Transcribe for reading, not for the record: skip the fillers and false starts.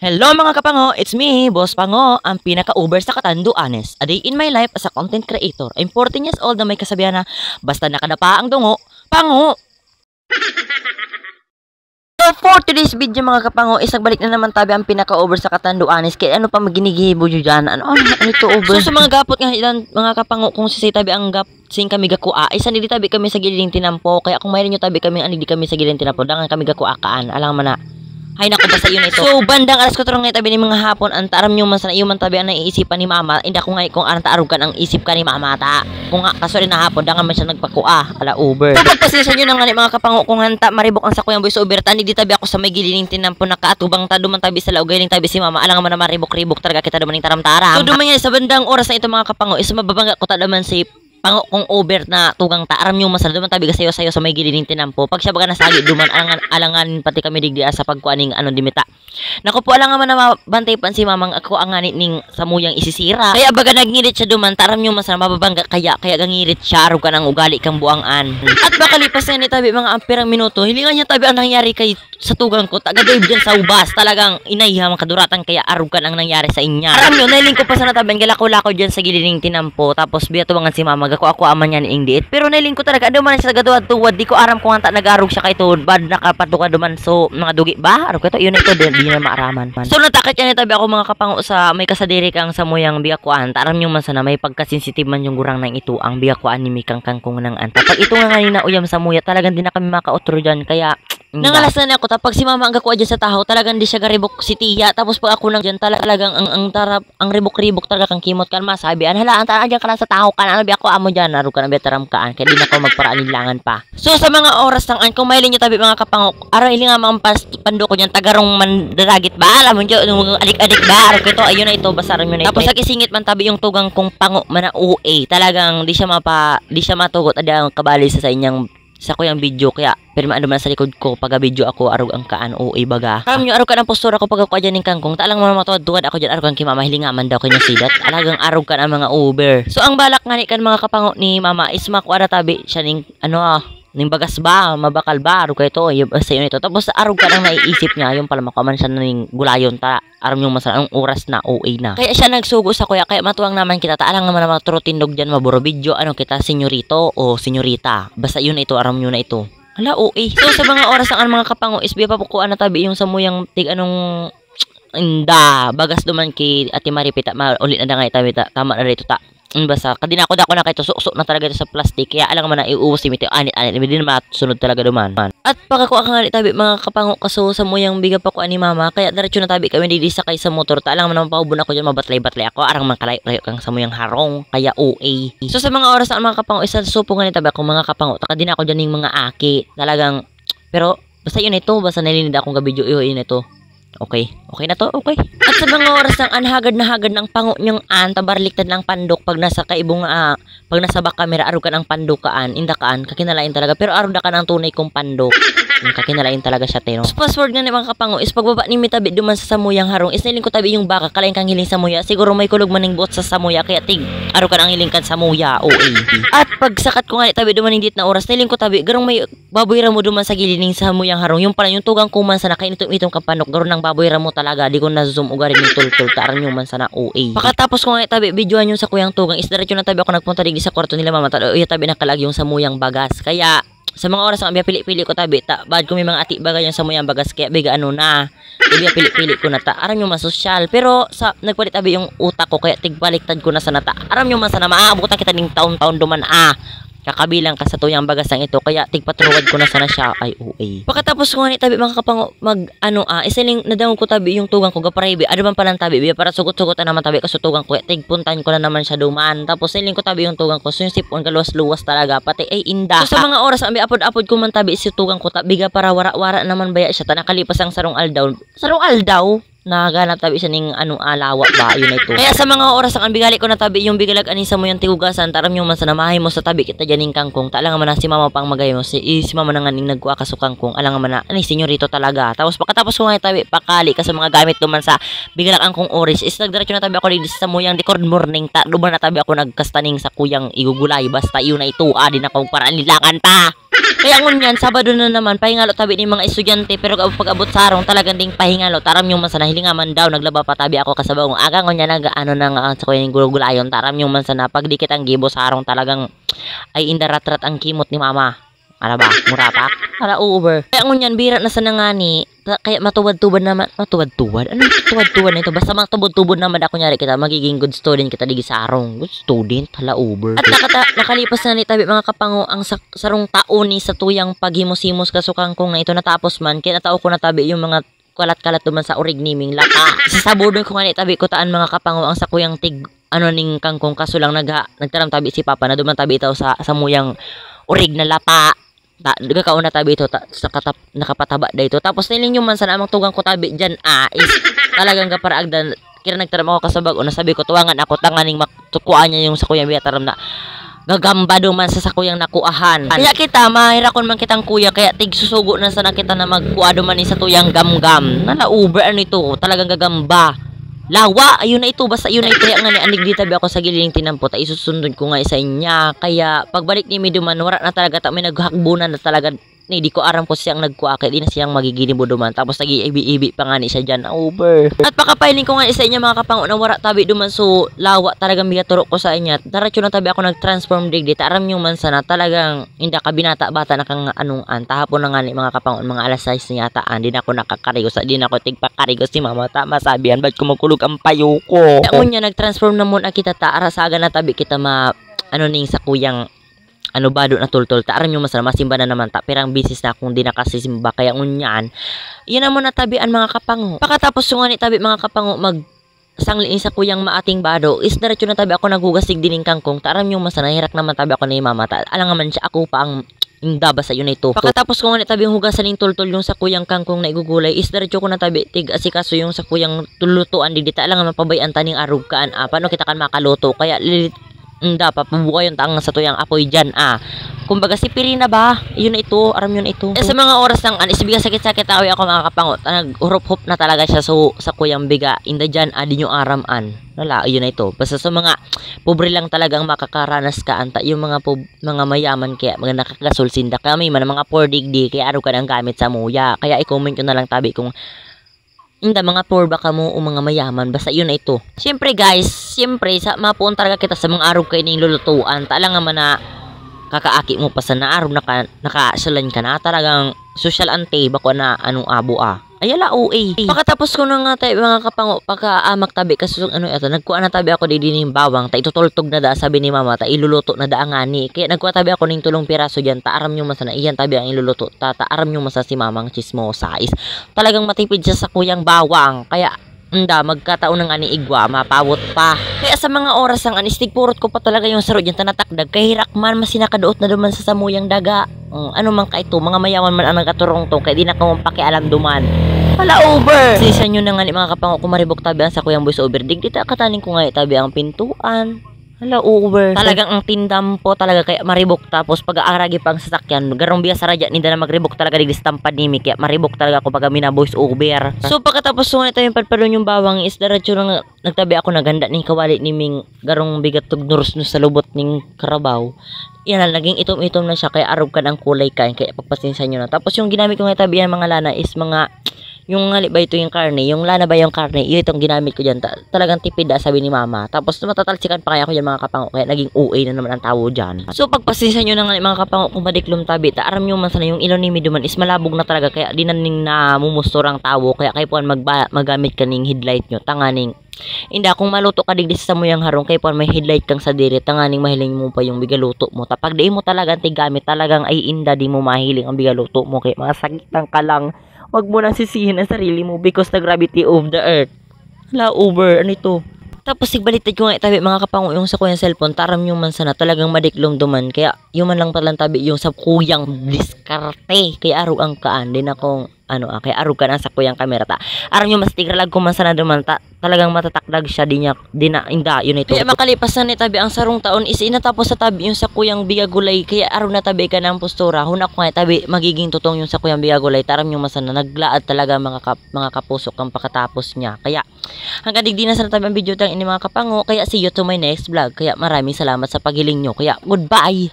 Hello mga kapango, it's me, Boss Pango, ang pinaka-uber sa Catanduanes. A day in my life as a content creator. I'm 14 years old na may kasabihan na basta nakadapa ang dungo, pango! So for today's video mga kapango, isagbalik na naman tabi ang pinaka-uber sa Catanduanes. Kaya ano pa maginigibo nyo dyan? Ano ito uber? So sa mga gapot nga ilan mga kapango, kung sisay tabi ang gap sing kami gakua, isa nili tabi kami sa giling tinampo. Kaya kung mayroon nyo tabi kami, anili kami sa giling tinampo, dangan kami gakuakaan. Alam mo na. Hay naku, basta yun ito. So, bandang alas 4 nga tabi ni mga hapon, ang taram nyo man sana yung man tabi ang naiisipan ni mama. Hindi ako nga kung anong taarugan ang isip ka ni mama ta. Kung nga, kaso rin na hapon, dangan man siya nagpakua, ala Uber. So, pagpasensya nyo na nga ni mga kapango, kung hanta, maribok ang sakuyang boy sa Uber, tani di tabi ako sa may gilining tinampo, nakaatubang ta, duman tabi sa laugay, tabi si mama, alang man na maribok-ribok, talaga kita dumaning taram-taram. So, duman nga sa bandang oras na ito mga kapango, is mababangga ko ta naman si pango kung Uber na tugang ta aram yung masala duman tabi sayo sa may gilining tinampo pag siya baga nasagi duman alangan pati kami digdi sa pagkuaning ano dimita nako po alangan man na mabantay pan si mamang ako ang ngani ning samuyang isisira kaya baga nagngirit siya duman taram yung masala mababangga kaya gangirit siya aron ka nang ugali kang buangan at baka lipas na ni tabi mga ampirang minuto hilingan niya tabi ang nangyari kay sa tugang ko taga dive dyan sa ubas talagang inayha mga kaduratan kaya aron ka ang nangyari sa inya aram yun nailing ko pa sa nataban galako-lako dyan sa gilining tinampo tapos biya tuwangan si mama ako aman yan ingdiit pero nailing ko talaga ado man siya gatuwad di ko aram kung anta nagarog siya kay tuod bad nakapatuka duman so mga dugi ba aro ko ito yun ito di na maaraman so natakit yan tabi ako mga kapango sa may kasadiri kang samuyang biyakuan taram yung man sana may pagkasensitive man yung gurang nang ito ang biyakuan ni Mikang kangkong nang anta pag ito nga kanina uyam sa muya talagang di na kami makautro dyan kaya nangalas na ako tapos si mama ang gakuha dyan sa tahaw talagang di siya garibok si tiya tapos pag ako nang dyan talagang ang ribok-ribok talaga kang kimot kan masabi halaan talaan dyan ka lang sa tahaw kan ano bi ako amo dyan naro ka na betaram kaan kaya di na ako magparaan nilangan pa so sa mga oras ng kung mailin nyo tabi mga kapangok araw ili nga mga pando ko dyan tagarong mandaragit ba alam mo dyan adik-adik ba araw ko ito ayun na ito basaran nyo na ito tapos isingit man tabi yung tugang kong pango man na UA talagang di siya matugot ada ang kabali sa inyang sa ko yung video kaya pero maano man sa likod ko pag video ako arog ang kaan o ibaga alam nyo arog ka ng postura ko pag ako dyan ng kangkong talang mo matuwad ako dyan arog ang kimama hilingaman daw kanya sidat alagang arog ka ng mga Uber so ang balak nga ni kan mga kapango ni mama is makuara tabi siya ning ning bagas ba mabakal ba arog ka ito sa yun ito tapos arog ka nang naiisip niya yung pala makuaman siya ning gulayon ta aram yung masala ang oras na OA na kaya siya nagsugo sa kuya kaya matuwang naman kita taalang naman na matutindog dyan maburo video ano kita senyorito o senyorita basta yun ito aram nyo na ito ala OA so sa mga oras ang mga kapango is biya pa po kuha na tabi yung samuyang tig anong inda bagas duman kay Ate Maripita ulit na nga tabi tama na rito ta basta kadina ko na kay tusok na talaga ito sa plastic kaya alang man na iuwas imiti anit hindi na masunod talaga duman at pagkakuha ka nga tabi mga kapango kaso sa muyang biga pa ko ani mama kaya diretso na tabi kami dili sakay sa motor ta alang man paubon ako diyan mabatlay-batlay ako arang man kalayo kang sa muyang harong kaya OA so sa mga oras ang mga kapango isa supo nga ni tabi ako mga kapango ta kadina ko diyan ning mga aki talagang pero basta yun ito basta nalinid akong gabidyo yun ito okay na to okay at sa mga oras ng anhagad na hagad ng pango nyong tabarliktad ng pandok pag nasa kaibong pag nasa back camera arog ka ng pandokaan indakaan kakinalain talaga pero arog na ka ng tunay kong pandok kakinalain talaga siya teno password nga ni mga kapango is pagbaba ni mitabi duman sa samuyang harong is niling ko tabi yung baka kalain kang hiling samuya siguro may kulog maning bot sa samuya kaya tig arog ka ng hiling kan samuya OA at pag sakat ko nga tabi duman dit na oras niling ko tabi garong may baboy ramo duman sa gilining sa samuyang harong yung pala yung tugang kuman sa nakainitong kapanok garong ng baboy ramo talaga di ko na zoom ugarin yung tul taran yung man sana OA pagkatapos ko nga tabi videoan yung sa kuyang tugang is diretso na tabi ako nagpunta digdi sa kwarto nila mama tabi nakalag yung samuyang bagas kaya sa mga oras ang biya pili-pili ko tabi bad ko may mga ati bagay yung samuyang bagas kaya biga ano na biya pili-pili ko na ta aram yung masosyal pero sa nagpalit tabi yung utak ko kaya tigbaliktad ko na sana ta aram yung man sana maabutan kita ning taon-taon duman kakabilang ka sa tuyang bagasang ito kaya tigpatruwad ko na sana siya ay OA pagkatapos ko nga ni tabi mga kapango isaling nadawag ko tabi yung tugang ko gaparaybi ano man palang tabi biya para sugot-sugotan naman tabi kasi tugang ko tigpuntan ko na naman siya duman tapos isaling ko tabi yung tugang ko so yung sipon kaluwas-luwas talaga pati ay inda so sa mga oras ang apod-apod ko man tabi si tugang ko biga para wara-wara naman baya siya nakalipas ang sarong aldaw nagaganap tabi siya ning alawa ba yun na ito kaya sa mga oras ang bigali ko na tabi yung bigalag ani sa mo yung tigugasan taram yung man sa namahay mo sa tabi kita dyan ning kangkong talang man na si mama pang magay mo si mama na nga ning nagkuha ka sa kangkong alang man na senyorito talaga tapos pagkatapos ko nga tabi pakali ka sa mga gamit duman sa bigalag angkong oris is nagdiretso na tabi ako dito sa mo yung record morning duman na tabi ako nagkastaning sa kuyang igugulay basta yun na ito din ako paraan nilangan pa Kaya ngunyan, Sabado na naman, pahingalo tabi ni mga estudyante, pero pag abot sa arong talagang ding pahingalo, taram yung man sa nahilingaman daw, naglaba pa tabi ako kasabaw, aga ngunyan, ano na nga sa kuya ng gulagulayon, taram yung man sa na, pag dikit ang gibo sa arong talagang, ay indaratrat ang kimot ni mama. Ano ba? Murapak? Para Uber. Kaya ngunyan, bira na sa nangani, kaya matuwad-tuwad naman, matuwad-tuwad? Ano matuwad-tuwad na ito? Basta matubod-tubod naman ako nyari kita, magiging good student kita digi sa arong. Good student? Hala Uber. At nakalipas na ni tabi mga kapango ang sarong taon ni sa tuyang paghimos-himos kasukang kong na ito natapos man, kaya natao ko na tabi yung mga kalat-kalat duman sa urig niming lata. Sa sabudon ko nga ni tabi ko taan mga kapango ang sakuyang ning kangkong kaso lang nagtaram tabi si Papa na duman tabi ito sa muyang urig na lata. Nagkakauna tabi ito nakapataba da ito. Tapos nilin yung man sa namang tugang ko tabi dyan is talagang kaparaagdan kira nagtaram ako kasabag o nasabi ko tuwangan ako tanganing matukuan niya yung sakuyang biyataram na gagamba duman sa sakuyang nakuahan. Kaya kita mahirakon man kitang kuya kaya tigsusugo na sana kita na magkuha duman sa tuyang gamgam. Nala Uber ano ito talagang gagamba. Lawa, ayun na ito, basta yun na ito, kaya nga ni anig di tabi ako sa giling tinampot, ay isusundon ko nga isa inya, kaya pagbalik ni Miduman, wala na talaga, may naghakbunan na talaga, di ko aram ko siyang nagkuake, di na siyang magiginibo duman, tapos nag-iibi-ibi pa nga ni siya dyan, Uber. At pakapailin ko nga isa inya mga kapango na wala tabi duman, so lawa talagang bigaturo ko sa inya, daratyo na tabi ako nag-transform digdi, aram yung man sana, talagang hindi ka binata-bata na kang anong tahapon na nga ni mga kapango, mga alas 6 niya taan, di na ako nakakarigos, di na ako tigpakarigos si mama, tama sabihan, ba't kumukulog ang payo ko? Kaya ngunya, nag-transform na muna kita arasaga na tabi kita ning sa kuyang bado na tultol taaran yung masama masimba na naman perang bisis na kung di nakasisimba kaya ngunyan yan na muna tabian mga kapango pagkatapos yung ni tabi mga kapango sanglin sa kuyang maating bado is diretso na tabi ako naghugasig dining kangkong taaran yung masana hirak naman tabi ako ni mama alang naman siya ako pa ang daba sa yun ito. Pagkatapos ko nga tabi yung hugasan ng tultol yung sa kuyang kangkong na igugulay is diretso ko na tabi tig asikaso yung sa kuyang tulutuan di dita alang mapabayan taning arug kaan paano kita kan makaluto kaya dapat pabuka yung tang sa tuyang apoy dyan kumbaga si Pirina ba yun na ito aram yun ito sa mga oras ng isibiga sakit-sakit awi ako mga kapangot nag-hurup-hup na talaga siya sa kuyang biga inda dyan di nyo araman wala yun na ito basta sa mga pobre lang talagang makakaranas ka anta yung mga mayaman kaya mga nakakagasol sinda kaya may mga poor digdi kaya araw ka ng gamit sa muya kaya i-comment ko na lang tabi kung hindi mga poor baka mo o mga mayaman basta yun na ito. Siyempre guys, sa mapuon talaga kita sa mga araw kayo ng lulutuan. Tala nga man na kakaaki mo pa sa na araw nakasalan ka na talagang social ante bako na anong abo ayala OA. Pagkatapos ko na nga tayo mga kapango pagka tabi kasi nagkuha na tabi ako di ning bawang ta itutultog na da sabi ni mama ta iluluto na da ngani kaya nagkuha tabi ako ning tulong piraso diyan ta aram nyo masana iyan tabi ang iluluto ta aram nyo masa si mamang chismosa is talagang matipid siya sa kuyang bawang kaya magkataon ng ani igwa mapawot pa kaya sa mga oras ang anistig purot ko pa talaga yung sarod yung tanatakdag kahirak man masinakaduot na duman sa samuyang daga ano man ka ito mga mayaman man ang nagaturong to kaya di na ka pakialam duman hala Uber sisa nyo na nga ni mga kapango kumaribok tabi ang sa kuyang voice over dig dita katanin ko nga tabi ang pintuan hala Uber talagang ang tindam po talaga kaya maribok tapos pag-aaragi pang sasakyan garong biya sa radya ninda na magribok talaga digdi stampad nimi kaya maribok talaga ako pag mina voice over so pagkatapos so ito yung padpadon yung bawang is diretso na nagtabi ako naganda ni kawali niming garong bigat tugnuros no sa lubot ning karabaw yan na naging itom-itom na siya kaya arog ka ng kulay kain kaya pagpasinsan nyo na tapos yung ginamit ko nga tabi yan mga lana is mga yung ngali ba ito yung karne, yung lana ba yung karne, yun itong ginamit ko dyan, talagang tipid sabi ni mama, tapos matatalsikan pa kaya ko dyan mga kapango, kaya naging OA na naman ang tawo dyan. So pagpasensya nyo na nga mga kapango kung madiklom tabi, aram nyo man sana yung ilaw ni Miduman is malabog na talaga, kaya di na ning namumusturang tawo, kaya kayo po magamit ka ning headlight nyo, tanganing inda kung maluto ka digdi sa muyang harong kay may headlight kang sa diri tanganing mahiling mo pa yung bigaluto mo tapag di mo talagang tigamit talagang ay inda di mo mahiling ang bigaluto mo kay masakitan ka lang wag mo nang sisihin ang sarili mo because the gravity of the earth hala Uber ano ito tapos sigbalitad ko nga tabi mga kapango yung sa kuyang cellphone taram yung man sana talagang madiklong duman kaya yung man lang palang tabi yung sa kuyang diskarte kaya araw ang kaan din akong kaya arug ka na sa kuyang kamera ta aram yung mas tigralag ko man sana duman talagang matatakdag siya di na inda yun ito kaya makalipas na ni tabi ang sarong taon is inatapos sa tabi yung sa kuyang bigagulay kaya araw na tabi ka ng postura hunak ko nga tabi magiging tutong yung sa kuyang bigagulay taram yung masana naglaad talaga mga kapusok ang pakatapos niya kaya hanggang digdi na sa tabi ang video tang ini mga kapango kaya see you to my next vlog kaya maraming salamat sa paghiling nyo kaya goodbye.